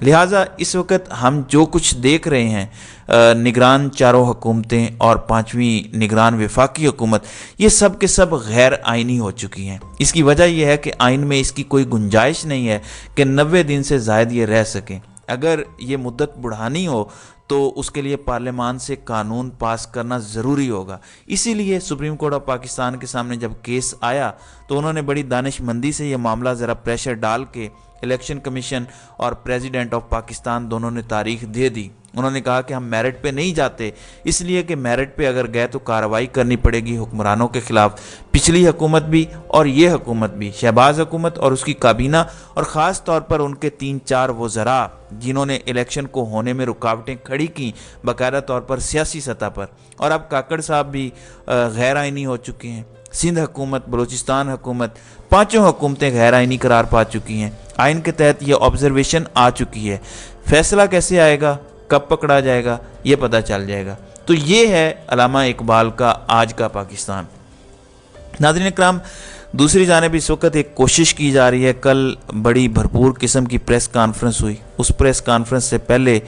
لہٰذا اس وقت ہم جو کچھ دیکھ رہے ہیں، نگران چاروں حکومتیں اور پانچویں نگران وفاقی حکومت، یہ سب کے سب غیر آئینی ہو چکی ہیں۔ اس کی وجہ یہ ہے کہ آئین میں اس کی کوئی گنجائش نہیں ہے کہ 90 دن سے زائد یہ رہ سکیں۔ اگر یہ مدت بڑھانی ہو تو اس کے لیے پارلیمان سے قانون پاس کرنا ضروری ہوگا۔ اسی لیے سپریم کورٹ آف پاکستان کے سامنے جب کیس آیا تو انہوں نے بڑی دانش مندی سے یہ معاملہ ذرا پریشر ڈال کے الیکشن کمیشن اور پریزیڈنٹ آف پاکستان دونوں نے تاریخ دے دی۔ انہوں نے کہا کہ ہم میرٹ پہ نہیں جاتے، اس لیے کہ میرٹ پہ اگر گئے تو کارروائی کرنی پڑے گی حکمرانوں کے خلاف، پچھلی حکومت بھی اور یہ حکومت بھی، شہباز حکومت اور اس کی کابینہ، اور خاص طور پر ان کے 3-4 وزراء جنہوں نے الیکشن کو ہونے میں رکاوٹیں کھڑی کیں باقاعدہ طور پر سیاسی سطح پر۔ اور اب کاکڑ صاحب بھی غیر آئینی ہو چکے ہیں۔ سندھ حکومت، بلوچستان حکومت، پانچوں حکومتیں غیر آئینی قرار پا چکی ہیں۔ آئین کے تحت یہ آبزرویشن آ چکی ہے۔ فیصلہ کیسے آئے گا، کب پکڑا جائے گا، یہ پتہ چل جائے گا۔ تو یہ ہے علامہ اقبال کا آج کا پاکستان۔ ناظرین اکرام، دوسری جانب اس وقت ایک کوشش کی جا رہی ہے۔ کل بڑی بھرپور قسم کی پریس کانفرنس ہوئی۔ اس پریس کانفرنس سے پہلے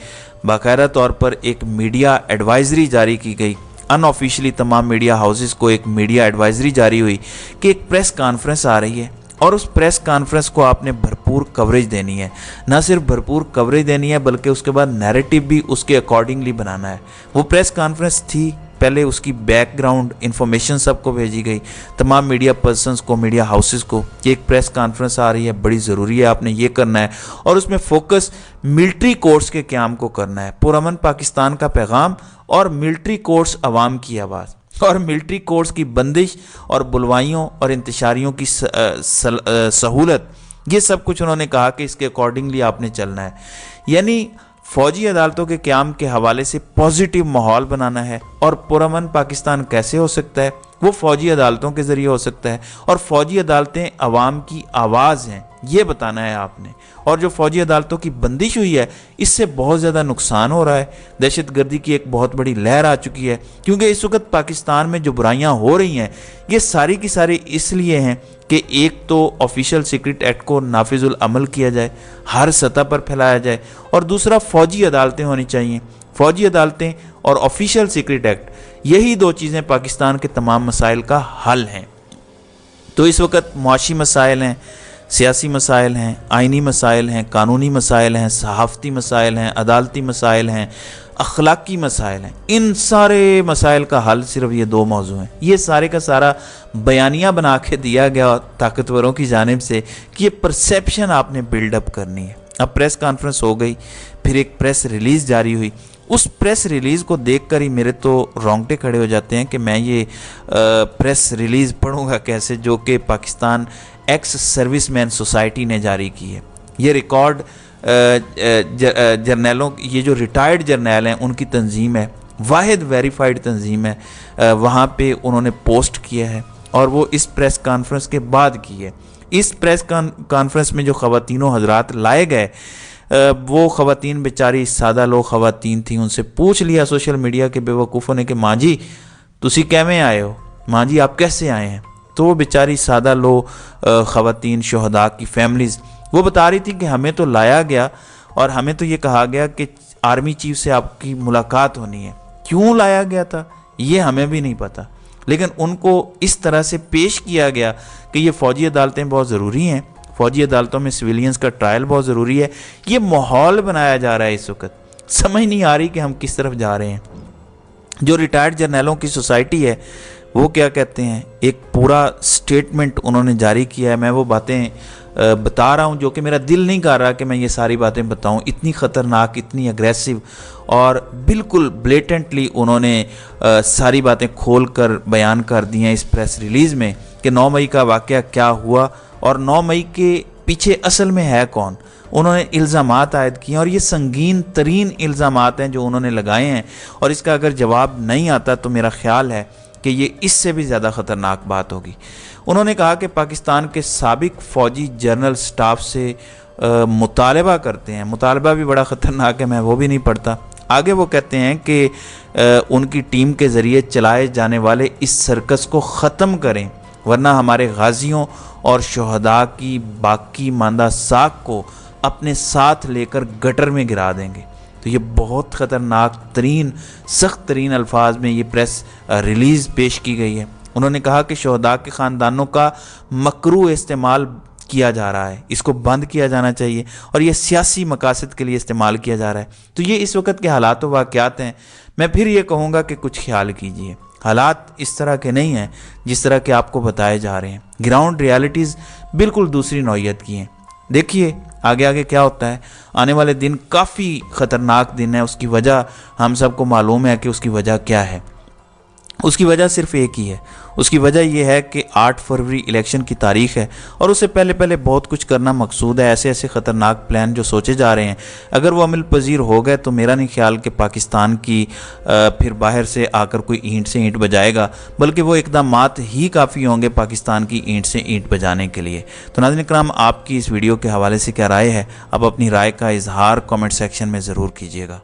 باقاعدہ طور پر ایک میڈیا ایڈوائزری جاری کی گئی۔ ان آفیشلی تمام میڈیا ہاؤسز کو ایک میڈیا ایڈوائزری جاری ہوئی کہ ایک پریس کانفرنس آ رہی ہے اور اس پریس کانفرنس کو آپ نے بھرپور کوریج دینی ہے۔ نہ صرف بھرپور کوریج دینی ہے بلکہ اس کے بعد نیریٹو بھی اس کے اکارڈنگلی بنانا ہے۔ وہ پریس کانفرنس تھی، پہلے اس کی بیک گراؤنڈ انفارمیشن سب کو بھیجی گئی، تمام میڈیا پرسنز کو، میڈیا ہاؤسز کو، کہ ایک پریس کانفرنس آ رہی ہے، بڑی ضروری ہے، آپ نے یہ کرنا ہے، اور اس میں فوکس ملٹری کورٹس کے قیام کو کرنا ہے، پرامن پاکستان کا پیغام اور ملٹری کورٹس عوام کی آواز، اور ملٹری کورٹس کی بندش اور بلوائیوں اور انتشاریوں کی سہولت، یہ سب کچھ انہوں نے کہا کہ اس کے اکارڈنگلی آپ نے چلنا ہے۔ یعنی فوجی عدالتوں کے قیام کے حوالے سے پازیٹیو ماحول بنانا ہے، اور پرامن پاکستان کیسے ہو سکتا ہے؟ وہ فوجی عدالتوں کے ذریعے ہو سکتا ہے، اور فوجی عدالتیں عوام کی آواز ہیں، یہ بتانا ہے آپ نے۔ اور جو فوجی عدالتوں کی بندش ہوئی ہے اس سے بہت زیادہ نقصان ہو رہا ہے، دہشت گردی کی ایک بہت بڑی لہر آ چکی ہے، کیونکہ اس وقت پاکستان میں جو برائیاں ہو رہی ہیں یہ ساری کی ساری اس لیے ہیں کہ ایک تو آفیشل سیکرٹ ایکٹ کو نافذ العمل کیا جائے، ہر سطح پر پھیلایا جائے، اور دوسرا فوجی عدالتیں ہونی چاہیے۔ فوجی عدالتیں اور آفیشل سیکرٹ ایکٹ، یہی دو چیزیں پاکستان کے تمام مسائل کا حل ہیں۔ تو اس وقت معاشی مسائل ہیں، سیاسی مسائل ہیں، آئینی مسائل ہیں، قانونی مسائل ہیں، صحافتی مسائل ہیں، عدالتی مسائل ہیں، اخلاقی مسائل ہیں۔ ان سارے مسائل کا حل صرف یہ دو موضوع ہیں۔ یہ سارے کا سارا بیانیہ بنا کے دیا گیا طاقتوروں کی جانب سے کہ یہ پرسیپشن آپ نے بلڈ اپ کرنی ہے۔ اب پریس کانفرنس ہو گئی، پھر ایک پریس ریلیز جاری ہوئی۔ اس پریس ریلیز کو دیکھ کر ہی میرے تو رونگٹے کھڑے ہو جاتے ہیں کہ میں یہ پریس ریلیز پڑھوں گا کیسے، جو کہ پاکستان ایکس سروس مین سوسائٹی نے جاری کی ہے۔ یہ ریکارڈ جرنیلوں، یہ جو ریٹائرڈ جرنیل ہیں ان کی تنظیم ہے، واحد ویریفائڈ تنظیم ہے، وہاں پہ انہوں نے پوسٹ کیا ہے، اور وہ اس پریس کانفرنس کے بعد کی ہے۔ اس پریس کانفرنس میں جو خواتین و حضرات لائے گئے، وہ خواتین بیچاری سادہ لوگ خواتین تھیں، ان سے پوچھ لیا سوشل میڈیا کے بے وقوفوں نے کہ ماں جی تسی کیویں آئے ہو، ماں جی آپ کیسے آئے ہیں؟ تو وہ بیچاری سادہ لوگ خواتین شہداء کی فیملیز وہ بتا رہی تھی کہ ہمیں تو لایا گیا اور ہمیں تو یہ کہا گیا کہ آرمی چیف سے آپ کی ملاقات ہونی ہے۔ کیوں لایا گیا تھا یہ ہمیں بھی نہیں پتہ، لیکن ان کو اس طرح سے پیش کیا گیا کہ یہ فوجی عدالتیں بہت ضروری ہیں، فوجی عدالتوں میں سویلینز کا ٹرائل بہت ضروری ہے۔ یہ ماحول بنایا جا رہا ہے، اس وقت سمجھ نہیں آ رہی کہ ہم کس طرف جا رہے ہیں۔ جو ریٹائرڈ جرنیلوں کی سوسائٹی ہے وہ کیا کہتے ہیں، ایک پورا سٹیٹمنٹ انہوں نے جاری کیا ہے۔ میں وہ باتیں بتا رہا ہوں جو کہ میرا دل نہیں کر رہا کہ میں یہ ساری باتیں بتاؤں، اتنی خطرناک، اتنی اگریسو، اور بالکل بلیٹنٹلی انہوں نے ساری باتیں کھول کر بیان کر دی ہیں اس پریس ریلیز میں کہ 9 مئی کا واقعہ کیا ہوا اور 9 مئی کے پیچھے اصل میں ہے کون۔ انہوں نے الزامات عائد کیے اور یہ سنگین ترین الزامات ہیں جو انہوں نے لگائے ہیں، اور اس کا اگر جواب نہیں آتا تو میرا خیال ہے کہ یہ اس سے بھی زیادہ خطرناک بات ہوگی۔ انہوں نے کہا کہ پاکستان کے سابق فوجی جنرل سٹاف سے مطالبہ کرتے ہیں، مطالبہ بھی بڑا خطرناک ہے، میں وہ بھی نہیں پڑھتا۔ آگے وہ کہتے ہیں کہ ان کی ٹیم کے ذریعے چلائے جانے والے اس سرکس کو ختم کریں، ورنہ ہمارے غازیوں اور شہداء کی باقی ماندہ ساکھ کو اپنے ساتھ لے کر گٹر میں گرا دیں گے۔ تو یہ بہت خطرناک ترین سخت ترین الفاظ میں یہ پریس ریلیز پیش کی گئی ہے۔ انہوں نے کہا کہ شہداء کے خاندانوں کا مکروہ استعمال کیا جا رہا ہے، اس کو بند کیا جانا چاہیے، اور یہ سیاسی مقاصد کے لیے استعمال کیا جا رہا ہے۔ تو یہ اس وقت کے حالات و واقعات ہیں۔ میں پھر یہ کہوں گا کہ کچھ خیال کیجئے، حالات اس طرح کے نہیں ہیں جس طرح کے آپ کو بتائے جا رہے ہیں۔ گراؤنڈ ریالٹیز بالکل دوسری نوعیت کی ہیں۔ دیکھیے آگے آگے کیا ہوتا ہے۔ آنے والے دن کافی خطرناک دن ہے۔ اس کی وجہ ہم سب کو معلوم ہے کہ اس کی وجہ کیا ہے۔ اس کی وجہ صرف ایک ہی ہے۔ اس کی وجہ یہ ہے کہ 8 فروری الیکشن کی تاریخ ہے، اور اس سے پہلے بہت کچھ کرنا مقصود ہے۔ ایسے خطرناک پلان جو سوچے جا رہے ہیں، اگر وہ عمل پذیر ہو گئے تو میرا نہیں خیال کہ پاکستان کی پھر باہر سے آ کر کوئی اینٹ سے اینٹ بجائے گا، بلکہ وہ اقدامات ہی کافی ہوں گے پاکستان کی اینٹ سے اینٹ بجانے کے لیے۔ تو ناظرین کرام، آپ کی اس ویڈیو کے حوالے سے کیا رائے ہے؟ آپ اپنی رائے کا اظہار کامنٹ سیکشن میں ضرور کیجیے گا۔